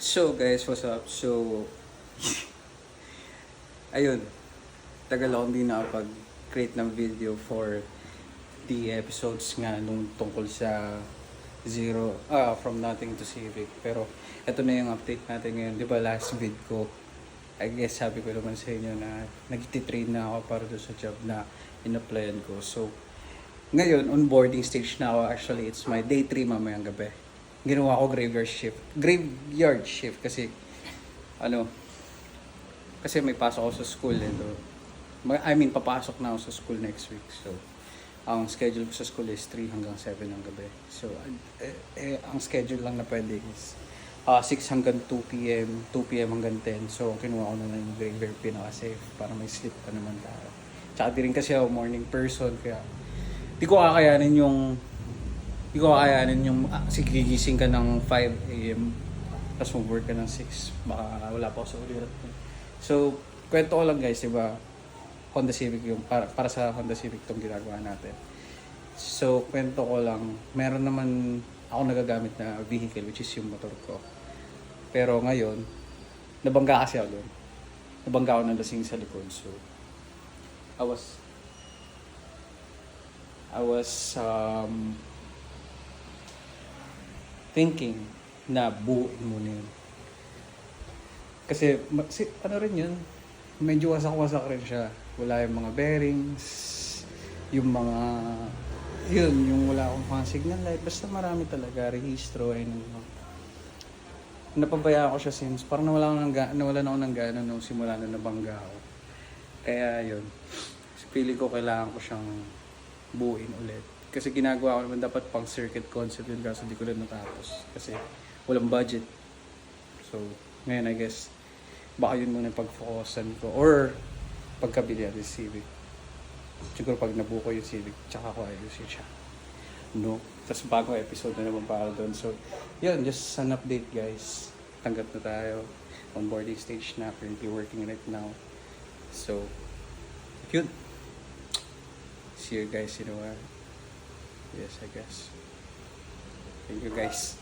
So guys, what's up? So, ayun, tagal akong di nakapag-create ng video for the episodes nga nung tungkol sa from nothing to civic. Pero, ito na yung update natin ngayon. Di ba last vid ko, I guess sabi ko naman sa inyo na nag-train na ako para doon sa job na in-applyan ko. So, ngayon, onboarding stage na ako. Actually, it's my day 3 mamayang gabi. Ginawa ko graveyard shift kasi kasi may pasok ako sa school papasok na ako sa school next week. So ang schedule ko sa school is 3 hanggang 7 ng gabi. So ang schedule lang na pwede is 6 hanggang 2 p.m, 2 p.m hanggang 10. So kinuha ko na lang yung graveyard pinaka-safe para may sleep pa naman tayo. Tsaka di rin kasi ako morning person kaya di ko kakayanin yung gigising ka ng 5 a.m. tapos mag-work ka ng 6. Baka wala pa ako sa ulirat. So, kwento ko lang guys, diba? Honda Civic yung, para sa Honda Civic itong ginagawa natin. So, kwento ko lang, meron naman ako nagagamit na vehicle which is yung motor ko. Pero ngayon, nabangga kasi ako doon. Nabangga ako ng lasing sa likod. So, I was thinking na buuin muna yun. Kasi ano rin yun, medyo wasak-wasak rin siya. Wala yung mga bearings, yung wala akong mga signal light. Basta marami talaga, registro, napabayaan ko siya since parang nawalan na ako ng gana nung simula na nabangga ako. Kaya yun, pili ko kailangan ko siyang buuin ulit. Kasi ginagawa ko naman dapat pang circuit concept yun kaso di ko lang natapos. Kasi walang budget. So, ngayon I guess, baka yun muna yung pag-focusan ko. Or, pagkabili natin Civic. Siguro pag nabuo ko yung Civic, tsaka ko ayusin siya. No? Tapos bagong episode na naman para doon. So, yun, just an update guys. Tanggap na tayo. Onboarding stage na. Currently working right now. So, yun. See you guys in a while. Yes, I guess. Thank you guys.